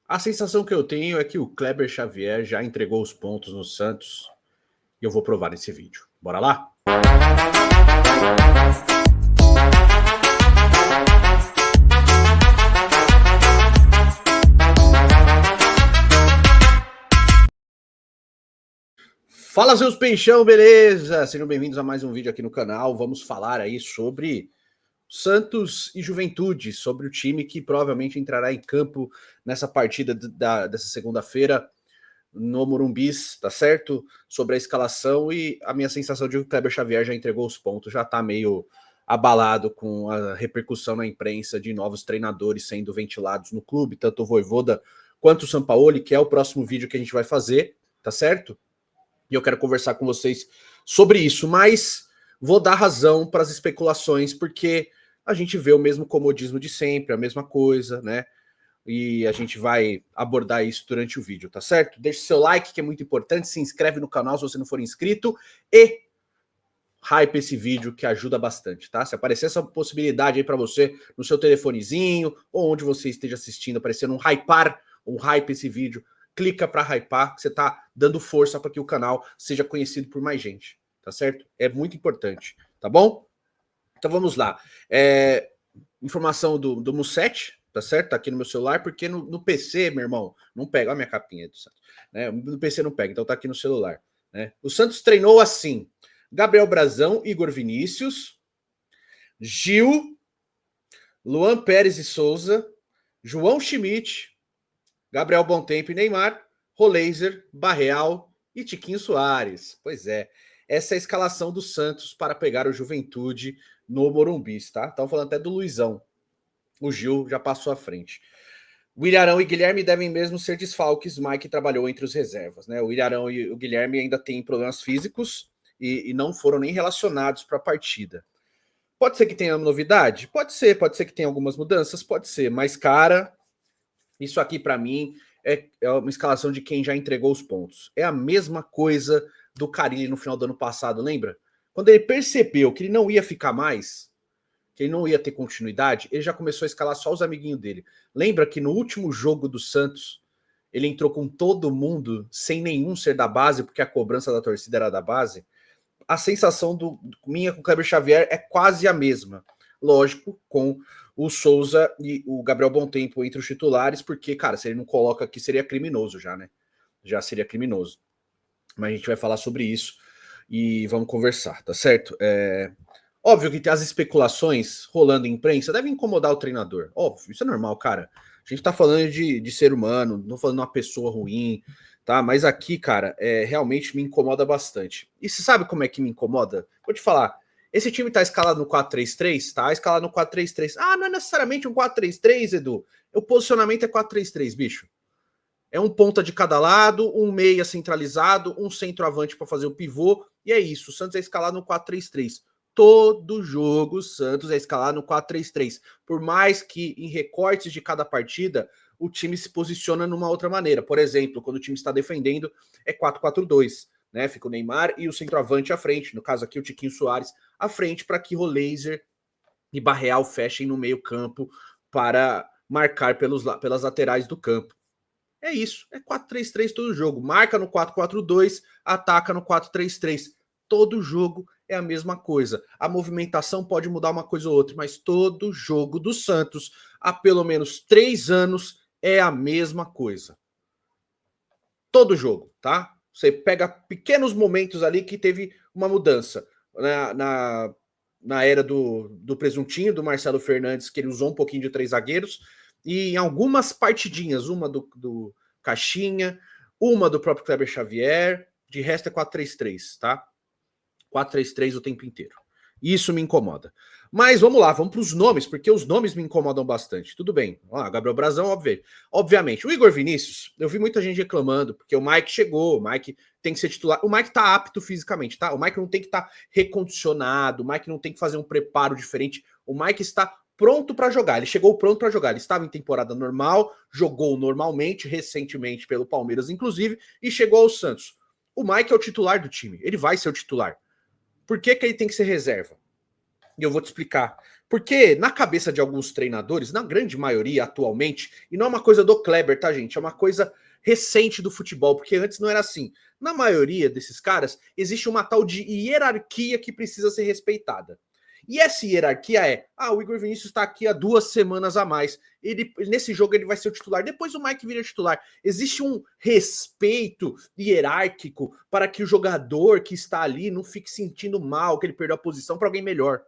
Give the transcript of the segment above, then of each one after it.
A sensação que eu tenho é que o Kleber Xavier já entregou os pontos no Santos e eu vou provar nesse vídeo. Bora lá? Fala, seus peixão, beleza? Sejam bem-vindos a mais um vídeo aqui no canal. Vamos falar aí sobre Santos e Juventude, sobre o time que provavelmente entrará em campo nessa partida dessa segunda-feira no Morumbis, tá certo? Sobre a escalação e a minha sensação de que o Kleber Xavier já entregou os pontos, já tá meio abalado com a repercussão na imprensa de novos treinadores sendo ventilados no clube, tanto o Vojvoda quanto o Sampaoli, que é o próximo vídeo que a gente vai fazer, tá certo? E eu quero conversar com vocês sobre isso, mas vou dar razão para as especulações, porque a gente vê o mesmo comodismo de sempre, a mesma coisa, né? E a gente vai abordar isso durante o vídeo, tá certo? Deixe seu like, que é muito importante, se inscreve no canal se você não for inscrito e hype esse vídeo, que ajuda bastante, tá? Se aparecer essa possibilidade aí para você no seu telefonezinho ou onde você esteja assistindo, aparecendo um hype esse vídeo, clica para hypar, que você tá dando força para que o canal seja conhecido por mais gente, tá certo? É muito importante, tá bom? Então vamos lá. Informação do Mussete, tá certo? Tá aqui no meu celular, porque no PC, meu irmão, não pega. Olha a minha capinha do Santos. Né? No PC não pega, então tá aqui no celular. Né? O Santos treinou assim: Gabriel Brazão, Igor Vinícius, Gil, Luan Pérez e Souza, João Schmidt, Gabriel Bontempo e Neymar, Roleiser, Barreal e Tiquinho Soares. Pois é, essa é a escalação do Santos para pegar o Juventude no Morumbi, tá? Estão falando até do Luizão. O Gil já passou à frente. O Ilharão e Guilherme devem mesmo ser desfalques. Mike trabalhou entre os reservas, né? O Ilharão e o Guilherme ainda têm problemas físicos e não foram nem relacionados para a partida. Pode ser que tenha novidade? Pode ser que tenha algumas mudanças, pode ser, mas, cara, isso aqui para mim é uma escalação de quem já entregou os pontos. É a mesma coisa do Carille no final do ano passado, lembra? Quando ele percebeu que ele não ia ficar mais, que ele não ia ter continuidade, ele já começou a escalar só os amiguinhos dele. Lembra que no último jogo do Santos, ele entrou com todo mundo, sem nenhum ser da base, porque a cobrança da torcida era da base? A sensação minha com o Kleber Xavier é quase a mesma. Lógico, com o Souza e o Gabriel Bontempo entre os titulares, porque, cara, se ele não coloca aqui, seria criminoso já, né? Já seria criminoso. Mas a gente vai falar sobre isso e vamos conversar, tá certo? Óbvio que as especulações rolando em imprensa devem incomodar o treinador. Óbvio, isso é normal, cara. A gente tá falando de ser humano, não falando de uma pessoa ruim, tá? Mas aqui, cara, realmente me incomoda bastante. E você sabe como é que me incomoda? Vou te falar. Esse time tá escalado no 4-3-3? Tá escalado no 4-3-3. Ah, não é necessariamente um 4-3-3, Edu. O posicionamento é 4-3-3, bicho. É um ponta de cada lado, um meia centralizado, um centroavante para fazer o pivô, e é isso. O Santos é escalado no 4-3-3. Todo jogo o Santos é escalado no 4-3-3. Por mais que em recortes de cada partida o time se posiciona numa outra maneira. Por exemplo, quando o time está defendendo, é 4-4-2. Né? Fica o Neymar e o centroavante à frente. No caso aqui, o Tiquinho Soares à frente, para que Roleiser e Barreal fechem no meio campo para marcar pelas laterais do campo. É isso, é 4-3-3 todo jogo. Marca no 4-4-2, ataca no 4-3-3. Todo jogo é a mesma coisa. A movimentação pode mudar uma coisa ou outra, mas todo jogo do Santos, há pelo menos 3 anos, é a mesma coisa. Todo jogo, tá? Você pega pequenos momentos ali que teve uma mudança. Na era do Presuntinho, do Marcelo Fernandes, que ele usou um pouquinho de 3 zagueiros, e em algumas partidinhas, uma do Caixinha, uma do próprio Kleber Xavier, de resto é 4-3-3, tá? 4-3-3 o tempo inteiro. Isso me incomoda. Mas vamos lá, vamos para os nomes, porque os nomes me incomodam bastante. Tudo bem. Gabriel Brazão, obviamente. O Igor Vinícius, eu vi muita gente reclamando, porque o Mike chegou, o Mike tem que ser titular. O Mike tá apto fisicamente, tá? O Mike não tem que estar recondicionado, o Mike não tem que fazer um preparo diferente. O Mike está pronto para jogar. Ele chegou pronto para jogar. Ele estava em temporada normal, jogou normalmente, recentemente pelo Palmeiras, inclusive, e chegou ao Santos. O Mike é o titular do time. Ele vai ser o titular. Por que ele tem que ser reserva? E eu vou te explicar. Porque na cabeça de alguns treinadores, na grande maioria atualmente, e não é uma coisa do Kleber, tá, gente? É uma coisa recente do futebol, porque antes não era assim. Na maioria desses caras, existe uma tal de hierarquia que precisa ser respeitada. E essa hierarquia é: o Igor Vinícius está aqui há 2 semanas a mais. Nesse jogo ele vai ser o titular. Depois o Mike vira titular. Existe um respeito hierárquico para que o jogador que está ali não fique sentindo mal, que ele perdeu a posição para alguém melhor.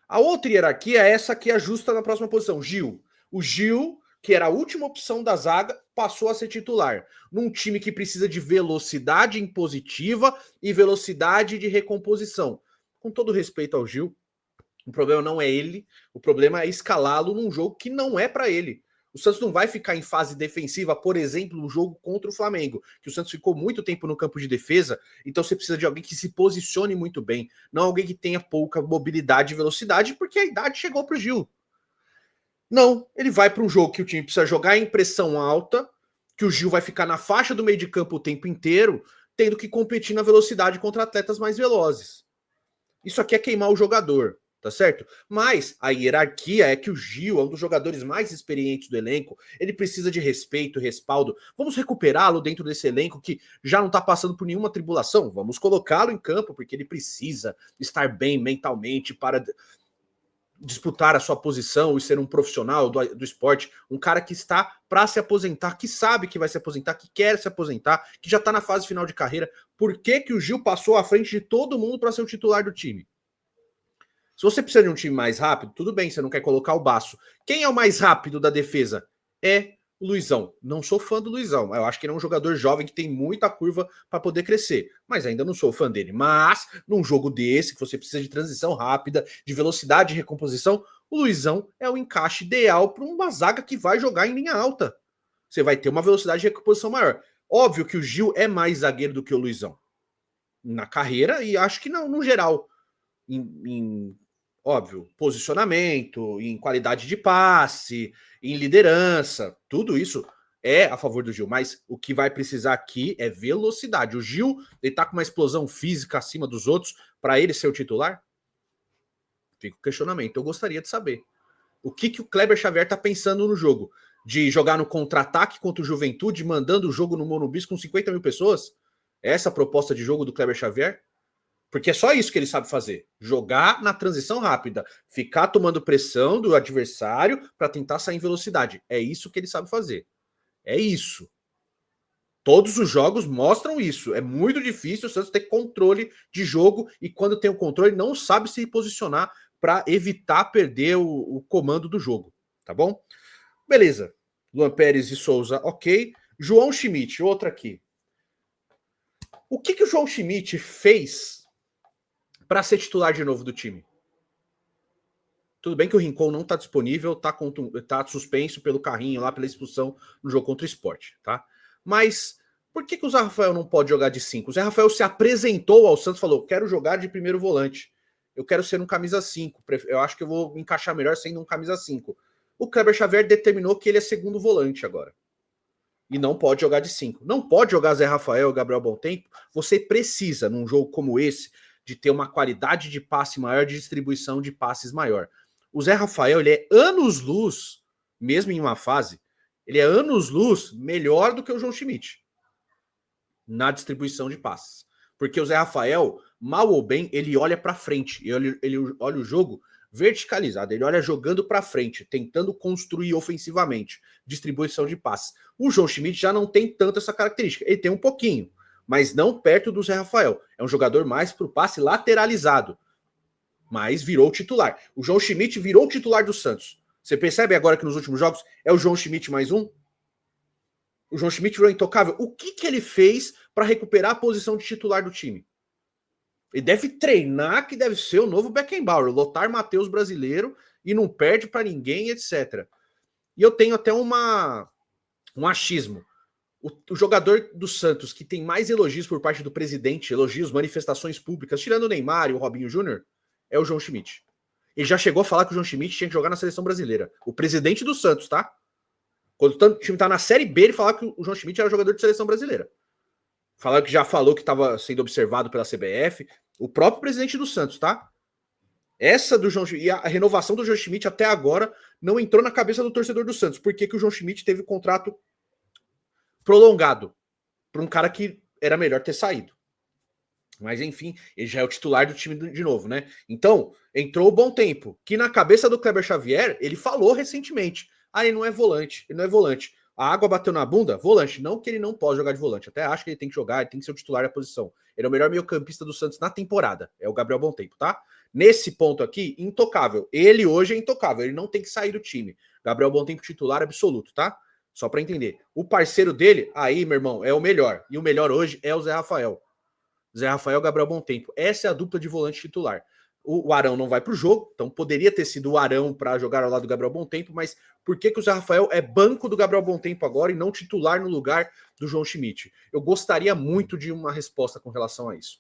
A outra hierarquia é essa que ajusta na próxima posição. Gil. O Gil, que era a última opção da zaga, passou a ser titular. Num time que precisa de velocidade impositiva e velocidade de recomposição. Com todo respeito ao Gil, o problema não é ele, o problema é escalá-lo num jogo que não é para ele. O Santos não vai ficar em fase defensiva, por exemplo, no jogo contra o Flamengo, que o Santos ficou muito tempo no campo de defesa, então você precisa de alguém que se posicione muito bem, não alguém que tenha pouca mobilidade e velocidade, porque a idade chegou para o Gil. Não, ele vai para um jogo que o time precisa jogar em pressão alta, que o Gil vai ficar na faixa do meio de campo o tempo inteiro, tendo que competir na velocidade contra atletas mais velozes. Isso aqui é queimar o jogador, tá certo? Mas a hierarquia é que o Gil é um dos jogadores mais experientes do elenco, ele precisa de respeito, respaldo. Vamos recuperá-lo dentro desse elenco que já não tá passando por nenhuma tribulação? Vamos colocá-lo em campo, porque ele precisa estar bem mentalmente para disputar a sua posição e ser um profissional do esporte, um cara que está para se aposentar, que sabe que vai se aposentar, que quer se aposentar, que já está na fase final de carreira. Por que o Gil passou à frente de todo mundo para ser o titular do time? Se você precisa de um time mais rápido, tudo bem, você não quer colocar o Baço. Quem é o mais rápido da defesa? É o Luizão. Não sou fã do Luizão. Eu acho que ele é um jogador jovem que tem muita curva para poder crescer. Mas ainda não sou fã dele. Mas, num jogo desse, que você precisa de transição rápida, de velocidade de recomposição, o Luizão é o encaixe ideal para uma zaga que vai jogar em linha alta. Você vai ter uma velocidade de recomposição maior. Óbvio que o Gil é mais zagueiro do que o Luizão na carreira, e acho que não, no geral. Óbvio, posicionamento, em qualidade de passe, em liderança, tudo isso é a favor do Gil, mas o que vai precisar aqui é velocidade. O Gil, ele tá com uma explosão física acima dos outros para ele ser o titular? Fica o questionamento. Eu gostaria de saber. O que o Kleber Xavier tá pensando no jogo? De jogar no contra-ataque contra o Juventude, mandando o jogo no Morumbi com 50 mil pessoas? Essa a proposta de jogo do Kleber Xavier? Porque é só isso que ele sabe fazer. Jogar na transição rápida. Ficar tomando pressão do adversário para tentar sair em velocidade. É isso que ele sabe fazer. É isso. Todos os jogos mostram isso. É muito difícil o Santos ter controle de jogo e quando tem o controle não sabe se posicionar para evitar perder o comando do jogo. Tá bom? Beleza. Luan Pérez e Souza, ok. João Schmidt, outro aqui. O que o João Schmidt fez para ser titular de novo do time? Tudo bem que o Rincon não está disponível, tá suspenso pelo carrinho lá, pela expulsão no jogo contra o Sport, tá? Mas por que o Zé Rafael não pode jogar de 5? O Zé Rafael se apresentou ao Santos e falou: quero jogar de primeiro volante. Eu quero ser um camisa 5. Eu acho que eu vou me encaixar melhor sendo um camisa 5. O Kleber Xavier determinou que ele é segundo volante agora. E não pode jogar de 5. Não pode jogar Zé Rafael e Gabriel Bontempo. Você precisa, num jogo como esse, de ter uma qualidade de passe maior, de distribuição de passes maior. O Zé Rafael, ele é anos-luz, mesmo em uma fase, ele é anos-luz melhor do que o João Schmidt na distribuição de passes. Porque o Zé Rafael, mal ou bem, ele olha para frente, ele olha o jogo verticalizado, ele olha jogando para frente, tentando construir ofensivamente, distribuição de passes. O João Schmidt já não tem tanto essa característica, ele tem um pouquinho, mas não perto do Zé Rafael. É um jogador mais para o passe lateralizado, mas virou titular. O João Schmidt virou titular do Santos. Você percebe agora que nos últimos jogos é o João Schmidt mais um? O João Schmidt virou intocável. O que ele fez para recuperar a posição de titular do time? Ele deve treinar, que deve ser o novo Beckenbauer, Lothar Matheus brasileiro, e não perde para ninguém, etc. E eu tenho até um achismo. O jogador do Santos que tem mais elogios por parte do presidente, elogios, manifestações públicas, tirando o Neymar e o Robinho Júnior, é o João Schmidt. Ele já chegou a falar que o João Schmidt tinha que jogar na seleção brasileira. O presidente do Santos, tá? Quando o time tá na Série B, ele falava que o João Schmidt era jogador de seleção brasileira. Já falou que estava sendo observado pela CBF. O próprio presidente do Santos, tá? Essa do João Schmidt, e a renovação do João Schmidt até agora não entrou na cabeça do torcedor do Santos. Por que o João Schmidt teve o contrato prolongado para um cara que era melhor ter saído? Mas enfim, ele já é o titular do time de novo, né? Então, entrou o Bom Tempo, que na cabeça do Kleber Xavier, ele falou recentemente: ah, ele não é volante, ele não é volante. A água bateu na bunda, volante. Não que ele não pode jogar de volante, até acho que ele tem que jogar, ele tem que ser o titular da posição. Ele é o melhor meio-campista do Santos na temporada, é o Gabriel Bom Tempo, tá? Nesse ponto aqui, intocável. Ele hoje é intocável, ele não tem que sair do time. Gabriel Bom Tempo titular absoluto, tá? Só para entender. O parceiro dele, aí, meu irmão, é o melhor. E o melhor hoje é o Zé Rafael. Zé Rafael, Gabriel Bom Tempo. Essa é a dupla de volante titular. O Arão não vai para o jogo, então poderia ter sido o Arão para jogar ao lado do Gabriel Bom Tempo, mas por que o Zé Rafael é banco do Gabriel Bom Tempo agora e não titular no lugar do João Schmidt? Eu gostaria muito de uma resposta com relação a isso.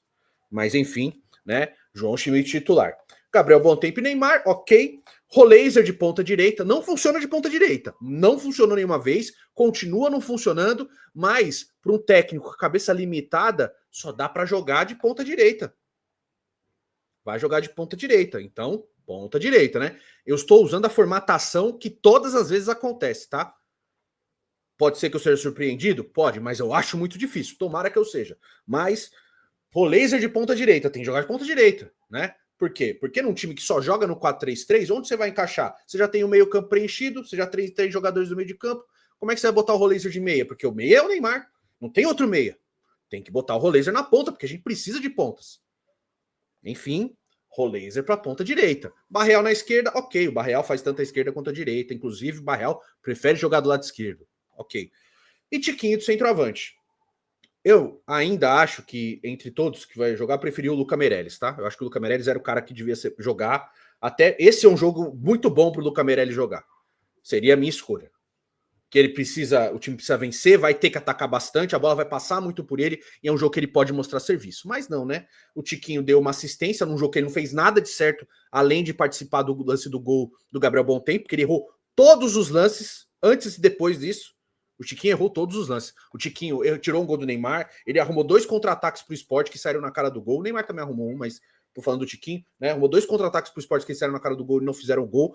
Mas enfim, né? João Schmidt titular. Gabriel Bom Tempo e Neymar, ok. Roleiser de ponta direita, não funciona de ponta direita. Não funcionou nenhuma vez, continua não funcionando, mas para um técnico com a cabeça limitada, só dá para jogar de ponta direita. Vai jogar de ponta direita, então, ponta direita, né? Eu estou usando a formatação que todas as vezes acontece, tá? Pode ser que eu seja surpreendido? Pode, mas eu acho muito difícil. Tomara que eu seja. Mas, Roleiser de ponta direita, tem que jogar de ponta direita, né? Por quê? Porque num time que só joga no 4-3-3, onde você vai encaixar? Você já tem o meio campo preenchido, você já tem 3 jogadores do meio de campo, como é que você vai botar o Roleiser de meia? Porque o meia é o Neymar, não tem outro meia. Tem que botar o Roleiser na ponta, porque a gente precisa de pontas. Enfim, Roleiser para a ponta direita. Barreal na esquerda, ok. O Barreal faz tanto a esquerda quanto a direita. Inclusive, o Barreal prefere jogar do lado esquerdo. Ok. E Tiquinho do centroavante. Eu ainda acho que, entre todos que vai jogar, preferi o Luca Meirelles, tá? Eu acho que o Luca Meirelles era o cara que devia jogar. Até esse é um jogo muito bom para o Luca Meirelles jogar. Seria a minha escolha. Que ele precisa, o time precisa vencer, vai ter que atacar bastante, a bola vai passar muito por ele, e é um jogo que ele pode mostrar serviço. Mas não, né? O Tiquinho deu uma assistência num jogo que ele não fez nada de certo, além de participar do lance do gol do Gabriel Bom Tempo, porque ele errou todos os lances, antes e depois disso. O Tiquinho errou todos os lances. O Tiquinho tirou um gol do Neymar, ele arrumou 2 contra-ataques pro Sport que saíram na cara do gol. O Neymar também arrumou um, mas tô falando do Tiquinho, né? Arrumou 2 contra-ataques pro Sport que saíram na cara do gol e não fizeram gol.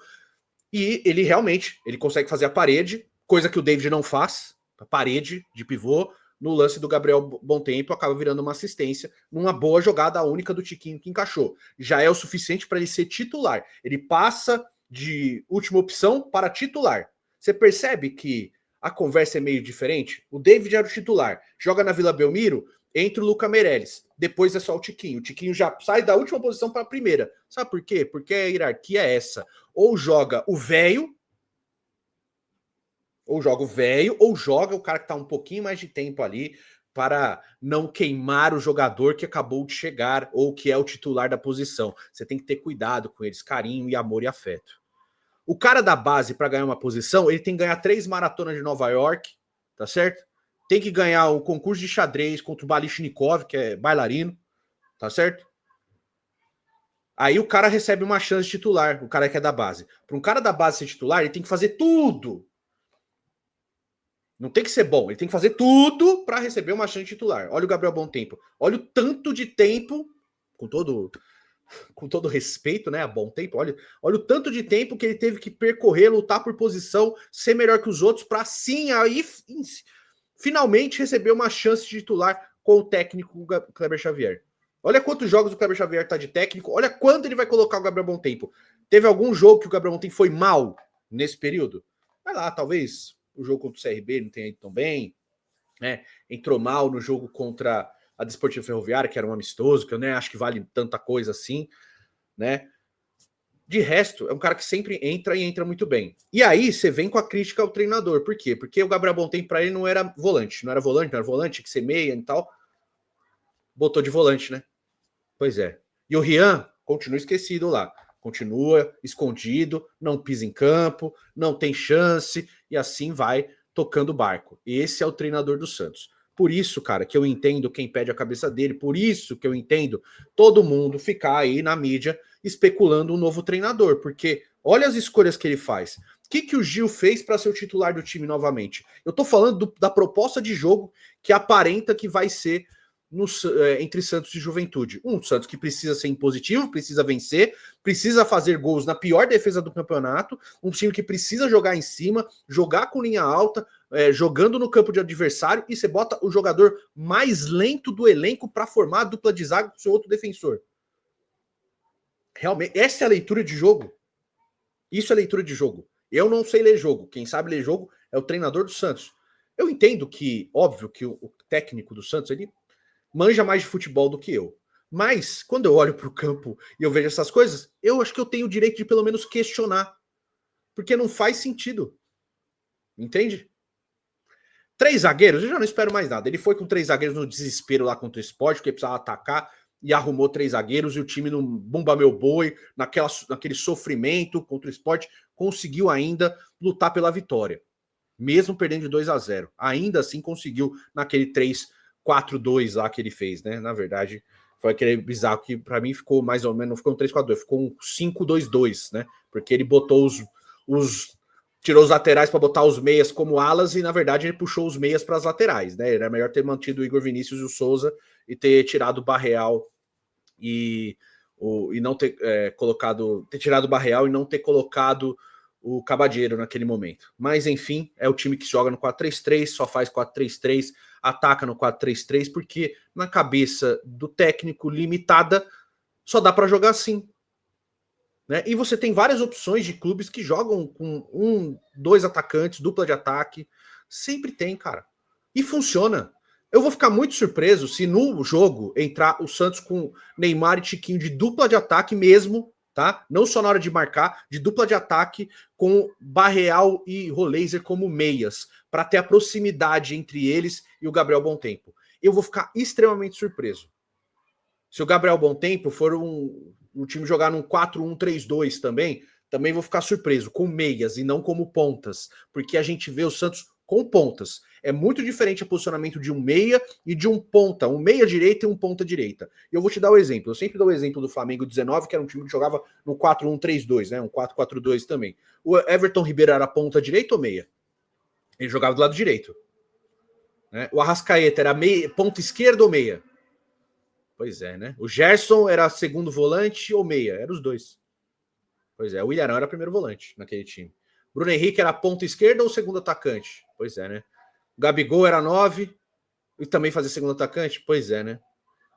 E ele realmente, ele consegue fazer a parede, coisa que o David não faz, a parede de pivô, no lance do Gabriel Bom Tempo, acaba virando uma assistência numa boa jogada única do Tiquinho que encaixou. Já é o suficiente para ele ser titular. Ele passa de última opção para titular. Você percebe que a conversa é meio diferente? O David era o titular, joga na Vila Belmiro, entra o Luca Meirelles, depois é só o Tiquinho. O Tiquinho já sai da última posição para a primeira. Sabe por quê? Porque a hierarquia é essa. Ou joga o velho, ou joga o cara que está um pouquinho mais de tempo ali para não queimar o jogador que acabou de chegar ou que é o titular da posição. Você tem que ter cuidado com eles, carinho e amor e afeto. O cara da base, para ganhar uma posição, ele tem que ganhar 3 maratonas de Nova York, tá certo? Tem que ganhar o concurso de xadrez contra o Balichnikov, que é bailarino, tá certo? Aí o cara recebe uma chance titular, o cara que é da base. Para um cara da base ser titular, ele tem que fazer tudo. Não tem que ser bom, ele tem que fazer tudo para receber uma chance titular. Olha o Gabriel Bom Tempo. Olha o tanto de tempo, com todo respeito, né, a Bom Tempo, olha o tanto de tempo que ele teve que percorrer, lutar por posição, ser melhor que os outros, para sim aí finalmente receber uma chance de titular com o técnico Kleber Xavier. Olha quantos jogos o Kleber Xavier tá de técnico, olha quanto ele vai colocar o Gabriel Bom Tempo. Teve algum jogo que o Gabriel Bom Tempo foi mal nesse período? Vai lá, talvez o jogo contra o CRB não tenha ido tão bem, né? Entrou mal no jogo contra a Desportiva Ferroviária, que era um amistoso, que eu nem acho que vale tanta coisa assim, né? De resto, é um cara que sempre entra e entra muito bem. E aí, você vem com a crítica ao treinador. Por quê? Porque o Gabriel Bom Tempo, para ele, não era volante. Não era volante, tinha que ser meia e tal. Botou de volante, né? Pois é. E o Rian continua esquecido lá. Continua escondido, não pisa em campo, não tem chance, e assim vai tocando o barco. Esse é o treinador do Santos. Por isso, cara, que eu entendo quem pede a cabeça dele, por isso que eu entendo todo mundo ficar aí na mídia especulando um novo treinador, porque olha as escolhas que ele faz. O que o Gil fez para ser o titular do time novamente? Eu tô falando da proposta de jogo que aparenta que vai ser entre Santos e Juventude. Um Santos que precisa ser impositivo, precisa vencer, precisa fazer gols na pior defesa do campeonato, um time que precisa jogar em cima, jogar com linha alta, jogando no campo de adversário, e você bota o jogador mais lento do elenco para formar a dupla de zaga com seu outro defensor. Realmente, essa é a leitura de jogo. Isso é leitura de jogo. Eu não sei ler jogo. Quem sabe ler jogo é o treinador do Santos. Eu entendo que, óbvio, que o técnico do Santos, ele manja mais de futebol do que eu. Mas, quando eu olho para o campo e eu vejo essas coisas, eu acho que eu tenho o direito de pelo menos questionar. Porque não faz sentido. Entende? 3 zagueiros, eu já não espero mais nada. Ele foi com 3 zagueiros no desespero lá contra o Sport, porque precisava atacar, e arrumou 3 zagueiros, e o time no bumba meu boi, naquele sofrimento contra o Sport, conseguiu ainda lutar pela vitória. Mesmo perdendo de 2-0. Ainda assim conseguiu naquele 3-4-2 lá que ele fez, né? Na verdade, foi aquele bizarro que para mim ficou mais ou menos, não ficou um 3-4-2, ficou um 5-2-2, né? Porque ele botou tirou os laterais para botar os meias como alas e na verdade ele puxou os meias para as laterais, né? Era melhor ter mantido o Igor Vinícius e o Souza e ter tirado o Barreal e não ter ter tirado o Barreal e não ter colocado o Cabadeiro naquele momento. Mas enfim, é o time que joga no 4-3-3, só faz 4-3-3, ataca no 4-3-3, porque na cabeça do técnico limitada só dá para jogar assim. Né? E você tem várias opções de clubes que jogam com 2 atacantes, dupla de ataque. Sempre tem, cara. E funciona. Eu vou ficar muito surpreso se no jogo entrar o Santos com Neymar e Tiquinho de dupla de ataque mesmo, tá? Não só na hora de marcar, de dupla de ataque com Barreal e Roleiser como meias, para ter a proximidade entre eles e o Gabriel Bontempo. Eu vou ficar extremamente surpreso. Se o Gabriel Bontempo for um time jogar num 4-1-3-2 também vou ficar surpreso, com meias e não como pontas, porque a gente vê o Santos com pontas. É muito diferente o posicionamento de um meia e de um ponta, um meia direita e um ponta direita. E eu vou te dar o exemplo. Eu sempre dou o exemplo do Flamengo 19, que era um time que jogava no 4-1-3-2, né? Um 4-4-2 também. O Everton Ribeiro era ponta direita ou meia? Ele jogava do lado direito. Né? O Arrascaeta era ponta esquerda ou meia? Pois é, né? O Gerson era segundo volante ou meia? Era os dois. Pois é, o Ilharão era primeiro volante naquele time. Bruno Henrique era ponta esquerda ou segundo atacante? Pois é, né? O Gabigol era 9 e também fazia segundo atacante? Pois é, né?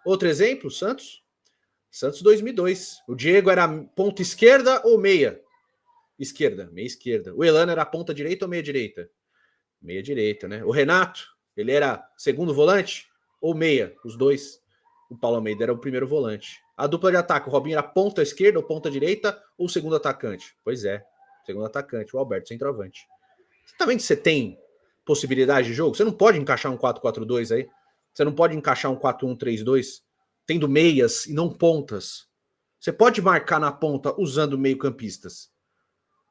Outro exemplo, Santos. Santos 2002. O Diego era ponta esquerda ou meia? Esquerda, meia esquerda. O Elano era ponta direita ou meia direita? Meia direita, né? O Renato, ele era segundo volante ou meia? Os dois. O Paulo Almeida era o primeiro volante. A dupla de ataque, o Robinho era ponta esquerda ou ponta direita ou segundo atacante? Pois é, segundo atacante. O Alberto centroavante. Você tá vendo que você tem possibilidade de jogo? Você não pode encaixar um 4-4-2 aí. Você não pode encaixar um 4-1-3-2 tendo meias e não pontas. Você pode marcar na ponta usando meio-campistas.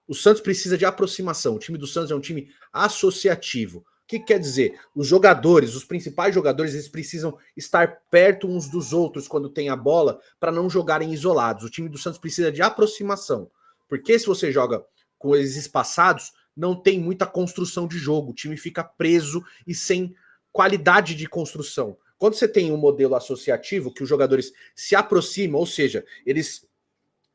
O Santos precisa de aproximação. O time do Santos é um time associativo. O que quer dizer? Os jogadores, os principais jogadores, eles precisam estar perto uns dos outros quando tem a bola para não jogarem isolados. O time do Santos precisa de aproximação. Porque se você joga com eles espaçados, não tem muita construção de jogo. O time fica preso e sem qualidade de construção. Quando você tem um modelo associativo, que os jogadores se aproximam, ou seja, eles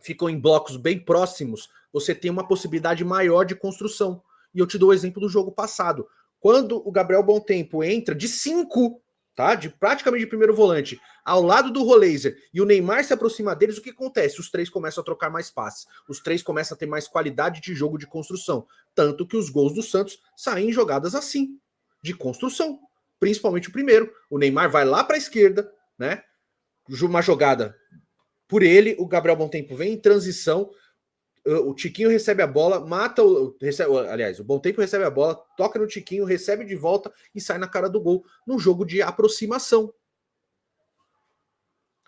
ficam em blocos bem próximos, você tem uma possibilidade maior de construção. E eu te dou o exemplo do jogo passado. Quando o Gabriel Bontempo entra de 5, tá? De praticamente de primeiro volante, ao lado do Roleiser, e o Neymar se aproxima deles, o que acontece? Os 3 começam a trocar mais passes. Os 3 começam a ter mais qualidade de jogo de construção. Tanto que os gols do Santos saem em jogadas assim, de construção. Principalmente o primeiro. O Neymar vai lá para a esquerda, né? Uma jogada por ele, o Gabriel Bontempo vem em transição, o Tiquinho recebe a bola, o Bontempo recebe a bola, toca no Tiquinho, recebe de volta e sai na cara do gol, num jogo de aproximação.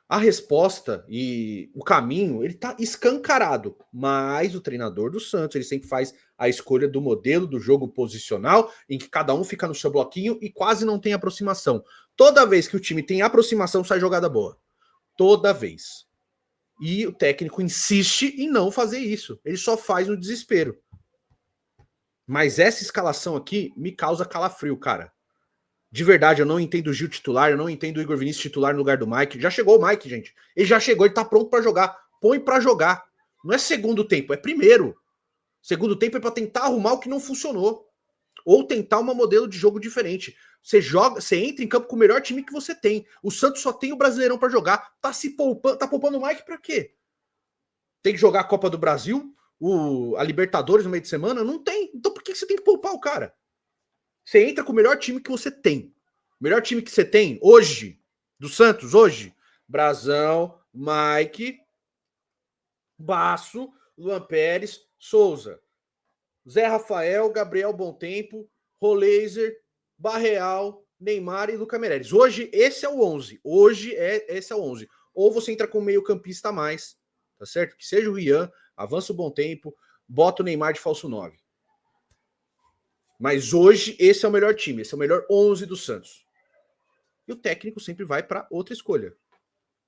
A resposta e o caminho, ele tá escancarado, mas o treinador do Santos, ele sempre faz a escolha do modelo do jogo posicional, em que cada um fica no seu bloquinho e quase não tem aproximação. Toda vez que o time tem aproximação, sai jogada boa. Toda vez. E o técnico insiste em não fazer isso. Ele só faz no desespero. Mas essa escalação aqui me causa calafrio, cara. De verdade, eu não entendo o Gil titular, eu não entendo o Igor Vinícius titular no lugar do Mike. Já chegou o Mike, gente. Ele já chegou, ele tá pronto para jogar. Põe para jogar. Não é segundo tempo, é primeiro. Segundo tempo é para tentar arrumar o que não funcionou. Ou tentar um modelo de jogo diferente. Você joga, você entra em campo com o melhor time que você tem. O Santos só tem o Brasileirão para jogar. Tá poupando o Mike para quê? Tem que jogar a Copa do Brasil, a Libertadores no meio de semana? Não tem. Então por que você tem que poupar o cara? Você entra com o melhor time que você tem. O melhor time que você tem hoje, do Santos, hoje, Brazão, Mike, Basso, Luan Pérez, Souza, Zé Rafael, Gabriel Bontempo, Roleiser, Barreal, Neymar e Luca Meireles. Hoje, esse é o 11. Esse é o 11. Ou você entra com meio campista a mais, tá certo? Que seja o Rian, avança o Bontempo, bota o Neymar de falso 9. Mas hoje, esse é o melhor time, esse é o melhor 11 do Santos. E o técnico sempre vai para outra escolha.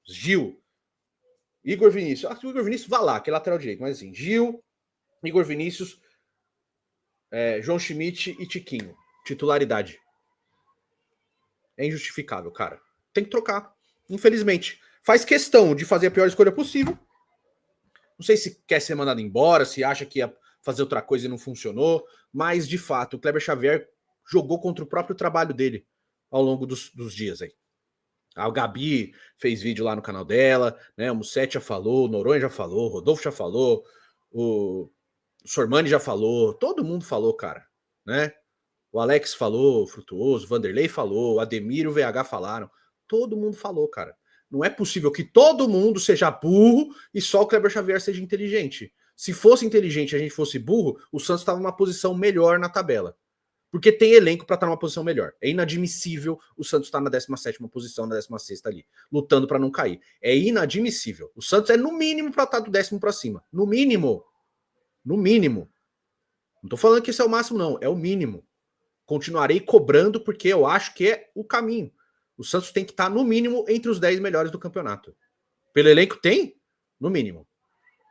Gil, Igor Vinícius. Acho que o Igor Vinícius vai lá, que é lateral direito, mas assim, Gil, Igor Vinícius, João Schmidt e Tiquinho. Titularidade. É injustificável, cara. Tem que trocar, infelizmente. Faz questão de fazer a pior escolha possível. Não sei se quer ser mandado embora, se acha que ia fazer outra coisa e não funcionou, mas de fato, o Kleber Xavier jogou contra o próprio trabalho dele ao longo dos dias aí. A Gabi fez vídeo lá no canal dela, né? O Mussetti já falou, o Noronha já falou, o Rodolfo já falou, o Sormani já falou, todo mundo falou, cara, né? O Alex falou, o Frutuoso, o Vanderlei falou, o Ademir e o VH falaram. Todo mundo falou, cara. Não é possível que todo mundo seja burro e só o Kleber Xavier seja inteligente. Se fosse inteligente e a gente fosse burro, o Santos estava numa posição melhor na tabela. Porque tem elenco para estar numa posição melhor. É inadmissível o Santos estar na 17ª posição, na 16ª ali, lutando para não cair. É inadmissível. O Santos é no mínimo para estar do 10º para cima. No mínimo. No mínimo. Não tô falando que esse é o máximo, não. É o mínimo. Continuarei cobrando porque eu acho que é o caminho. O Santos tem que estar, no mínimo, entre os 10 melhores do campeonato. Pelo elenco tem? No mínimo.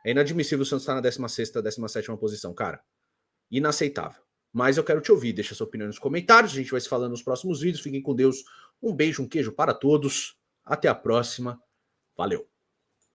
É inadmissível o Santos estar na 16ª, 17ª posição, cara. Inaceitável. Mas eu quero te ouvir. Deixa sua opinião nos comentários. A gente vai se falando nos próximos vídeos. Fiquem com Deus. Um beijo, um queijo para todos. Até a próxima. Valeu.